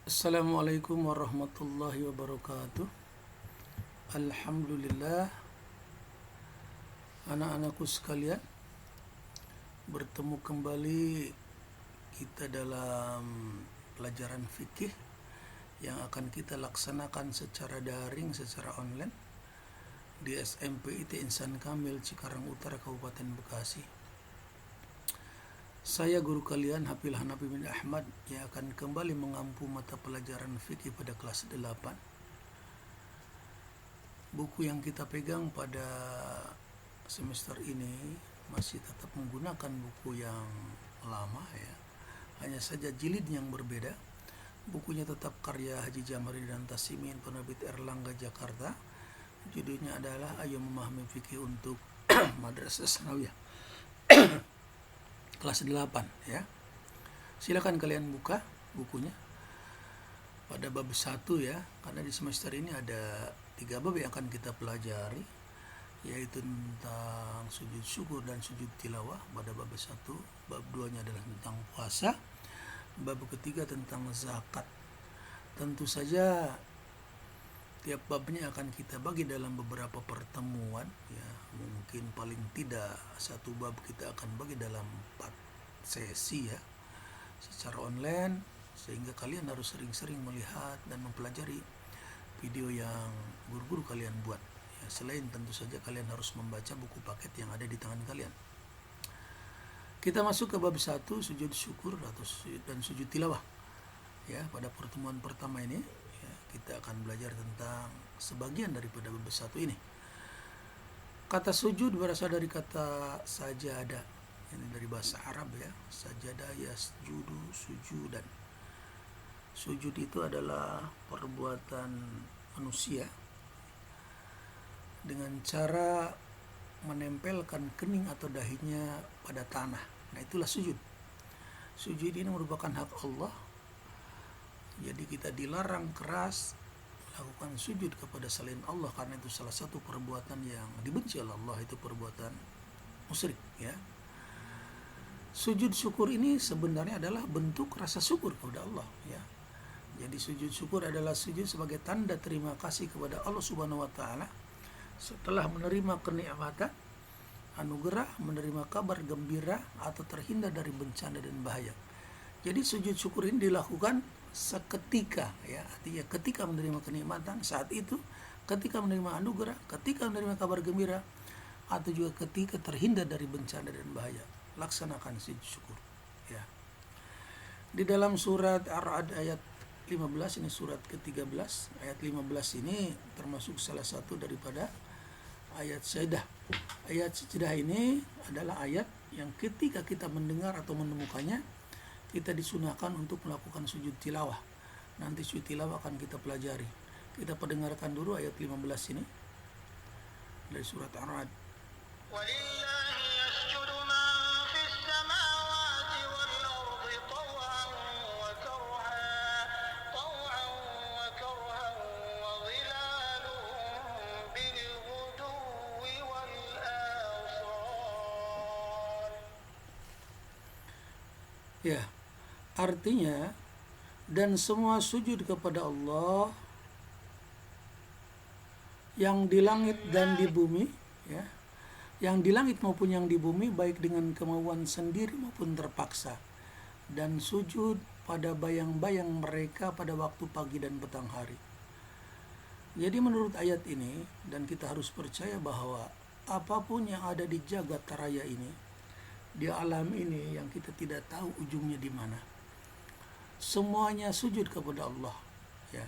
Assalamualaikum warahmatullahi wabarakatuh. Alhamdulillah, anak-anakku sekalian, bertemu kembali kita dalam pelajaran fikih yang akan kita laksanakan secara daring, secara online di SMP IT Insan Kamil Cikarang Utara, Kabupaten Bekasi. Saya guru kalian Hafil Hanafi bin Ahmad yang akan kembali mengampu mata pelajaran fikih pada kelas 8. Buku yang kita pegang pada semester ini masih tetap menggunakan buku yang lama ya. Hanya saja jilid yang berbeda. Bukunya tetap karya Haji Jamari dan Tasimin, penerbit Erlangga Jakarta. Judulnya adalah Ayo Memahami Fikih untuk Madrasah Sanawiyah. Kelas 8 ya. Silakan kalian buka bukunya pada bab 1 ya, karena di semester ini ada 3 bab yang akan kita pelajari, yaitu tentang sujud syukur dan sujud tilawah pada bab 1. Bab 2-nya adalah tentang puasa. Bab ketiga tentang zakat. Tentu saja tiap babnya akan kita bagi dalam beberapa pertemuan ya. Mungkin paling tidak satu bab kita akan bagi dalam 4 sesi ya, secara online, sehingga kalian harus sering-sering melihat dan mempelajari video yang guru-guru kalian buat ya. Selain tentu saja kalian harus membaca buku paket yang ada di tangan kalian. Kita masuk ke bab 1, sujud syukur dan sujud tilawah ya. Pada pertemuan pertama ini ya, kita akan belajar tentang sebagian daripada bab 1 ini. Kata sujud berasal dari kata sajada, ini dari bahasa Arab ya. Sajada yasjudu sujudan. Sujud itu adalah perbuatan manusia dengan cara menempelkan kening atau dahinya pada tanah. Nah, itulah sujud. Sujud ini merupakan hak Allah. Jadi kita dilarang keras melakukan sujud kepada selain Allah, karena itu salah satu perbuatan yang dibenci oleh Allah, itu perbuatan musyrik ya. Sujud syukur ini sebenarnya adalah bentuk rasa syukur kepada Allah ya. Jadi sujud syukur adalah sujud sebagai tanda terima kasih kepada Allah Subhanahu wa taala setelah menerima kenikmatan, anugerah, menerima kabar gembira atau terhindar dari bencana dan bahaya. Jadi sujud syukur ini dilakukan seketika ya, artinya ketika menerima kenikmatan, saat itu, ketika menerima anugerah, ketika menerima kabar gembira, atau juga ketika terhindar dari bencana dan bahaya. Laksanakan sujud syukur ya. Di dalam surat Ar-Ra'd ayat 15, ini surat ke-13, ayat 15 ini termasuk salah satu daripada ayat sajdah. Ayat sajdah ini adalah ayat yang ketika kita mendengar atau menemukannya, kita disunahkan untuk melakukan sujud tilawah. Nanti sujud tilawah akan kita pelajari. Kita pendengarkan dulu ayat 15 ini dari surat Ar-Ra'd. Ya, artinya dan semua sujud kepada Allah yang di langit dan di bumi ya, yang di langit maupun yang di bumi, baik dengan kemauan sendiri maupun terpaksa, dan sujud pada bayang-bayang mereka pada waktu pagi dan petang hari. Jadi menurut ayat ini, dan kita harus percaya bahwa apapun yang ada di jagat raya ini, di alam ini yang kita tidak tahu ujungnya di mana, semuanya sujud kepada Allah ya.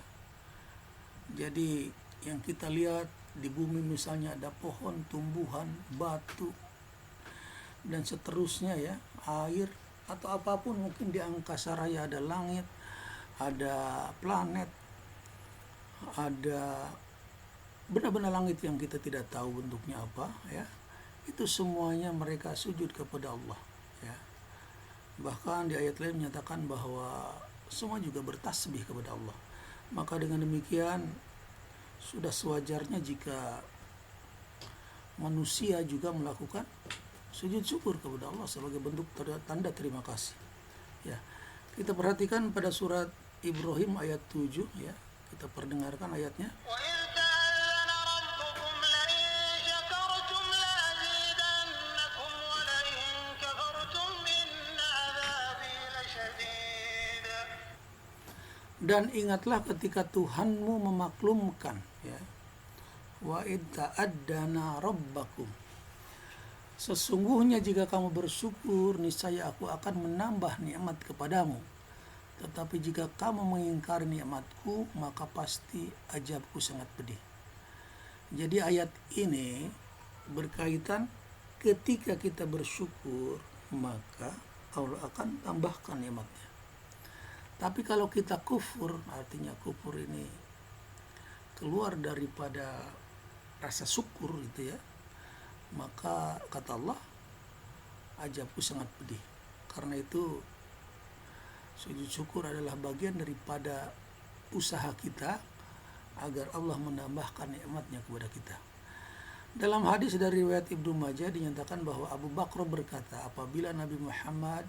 Jadi yang kita lihat di bumi misalnya ada pohon, tumbuhan, batu dan seterusnya ya, air atau apapun, mungkin di angkasa raya ada langit, ada planet, ada benda-benda langit yang kita tidak tahu bentuknya apa ya. Itu semuanya mereka sujud kepada Allah ya. Bahkan di ayat lain menyatakan bahwa semua juga bertasbih kepada Allah. Maka dengan demikian sudah sewajarnya jika manusia juga melakukan sujud syukur kepada Allah sebagai bentuk tanda terima kasih ya. Kita perhatikan pada surat Ibrahim ayat 7 ya. Kita perdengarkan ayatnya. وإذ تأذن ربكم لئن شكرتم لأزيدنكم ولئن كفرتم إن عذابي لشديد. Dan ingatlah ketika Tuhanmu memaklumkan ya. Wa id ta'addana rabbakum. Sesungguhnya jika kamu bersyukur, niscaya aku akan menambah nikmat kepadamu. Tetapi jika kamu mengingkari nikmatku, maka pasti azabku sangat pedih. Jadi ayat ini berkaitan ketika kita bersyukur, maka Allah akan tambahkan nikmatnya. Tapi kalau kita kufur, artinya kufur ini keluar daripada rasa syukur gitu ya, maka kata Allah, azabku sangat pedih. Karena itu sujud syukur adalah bagian daripada usaha kita agar Allah menambahkan nikmatnya kepada kita. Dalam hadis dari riwayat Ibnu Majah dinyatakan bahwa Abu Bakar berkata, apabila Nabi Muhammad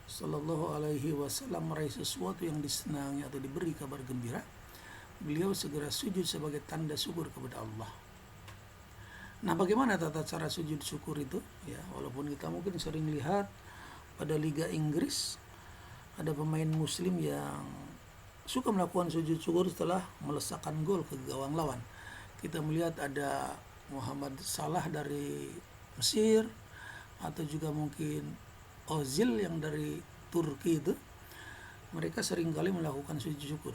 Sallallahu Alaihi Wasallam meraih sesuatu yang disenangi atau diberi kabar gembira, beliau segera sujud sebagai tanda syukur kepada Allah. Nah, bagaimana tata cara sujud syukur itu? Ya, walaupun kita mungkin sering lihat pada Liga Inggris ada pemain Muslim yang suka melakukan sujud syukur setelah melesakkan gol ke gawang lawan. Kita melihat ada Muhammad Salah dari Mesir, atau juga mungkin Ozil yang dari Turki itu. Mereka seringkali melakukan sujud syukur.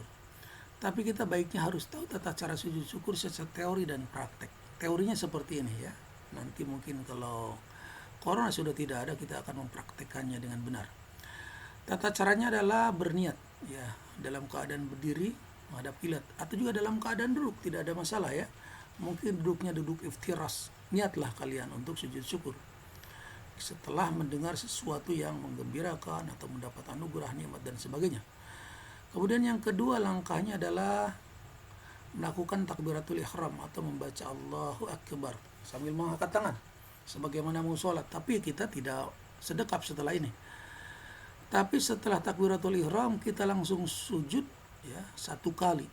Tapi kita baiknya harus tahu tata cara sujud syukur secara teori dan praktek. Teorinya seperti ini ya. Nanti mungkin kalau corona sudah tidak ada, kita akan mempraktekannya dengan benar. Tata caranya adalah berniat ya, dalam keadaan berdiri menghadap kiblat atau juga dalam keadaan duduk, tidak ada masalah ya. Mungkin duduknya duduk iftiras. Niatlah kalian untuk sujud syukur setelah mendengar sesuatu yang menggembirakan atau mendapat anugerah, nikmat dan sebagainya. Kemudian yang kedua langkahnya adalah melakukan takbiratul ihram atau membaca Allahu Akbar sambil mengangkat tangan sebagaimana mau sholat. Tapi kita tidak sedekap setelah ini. Tapi setelah takbiratul ihram kita langsung sujud ya, satu kali.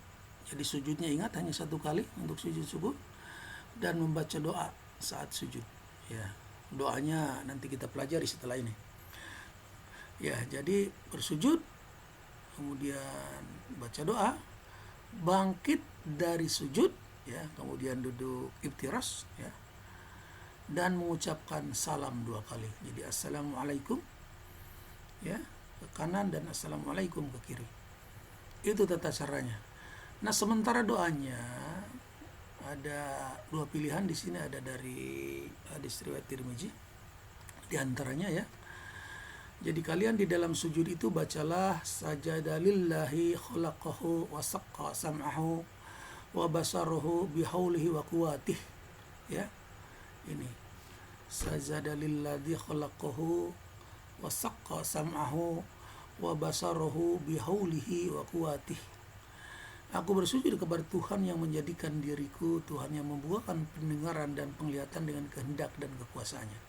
Jadi sujudnya ingat hanya satu kali untuk sujud syukur, dan membaca doa saat sujud ya. Doanya nanti kita pelajari setelah ini. Ya, jadi bersujud, kemudian baca doa, bangkit dari sujud ya, kemudian duduk iftiras ya, dan mengucapkan salam 2 kali. Jadi assalamualaikum ya ke kanan dan assalamualaikum ke kiri. Itu tata caranya. Nah, sementara doanya ada 2 pilihan di sini, ada dari hadis riwayat Tirmizi di antaranya ya. Jadi kalian di dalam sujud itu bacalah sajada lillahi khalaqahu wa saqqa sam'ahu wa basarahu bihaulihi wa quwwatih ya. Ini sajada lillahi khalaqahu wa saqqa sam'ahu wa basarahu bihaulihi wa quwwatih. Aku bersujud kepada Tuhan yang menjadikan diriku, Tuhan yang membuahkan pendengaran dan penglihatan dengan kehendak dan kekuasaannya.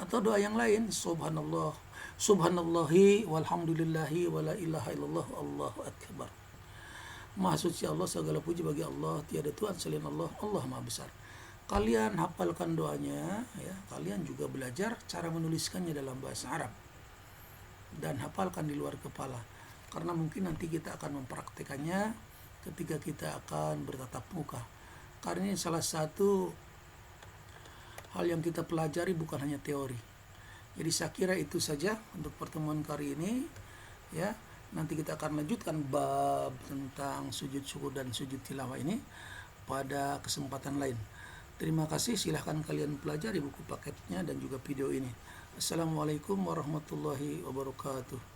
Atau doa yang lain, subhanallah, subhanallahi walhamdulillahi wala ilaha illallah Allahu akbar. Maha suci Allah, segala puji bagi Allah, tiada Tuhan selain Allah, Allah Maha besar. Kalian hafalkan doanya ya, kalian juga belajar cara menuliskannya dalam bahasa Arab dan hafalkan di luar kepala, karena mungkin nanti kita akan mempraktekannya ketika kita akan bertatap muka. Karena ini salah satu hal yang kita pelajari, bukan hanya teori. Jadi saya kira itu saja untuk pertemuan kali ini ya. Nanti kita akan lanjutkan bab tentang sujud syukur dan sujud tilawah ini pada kesempatan lain. Terima kasih, silahkan kalian pelajari buku paketnya dan juga video ini. Assalamualaikum warahmatullahi wabarakatuh.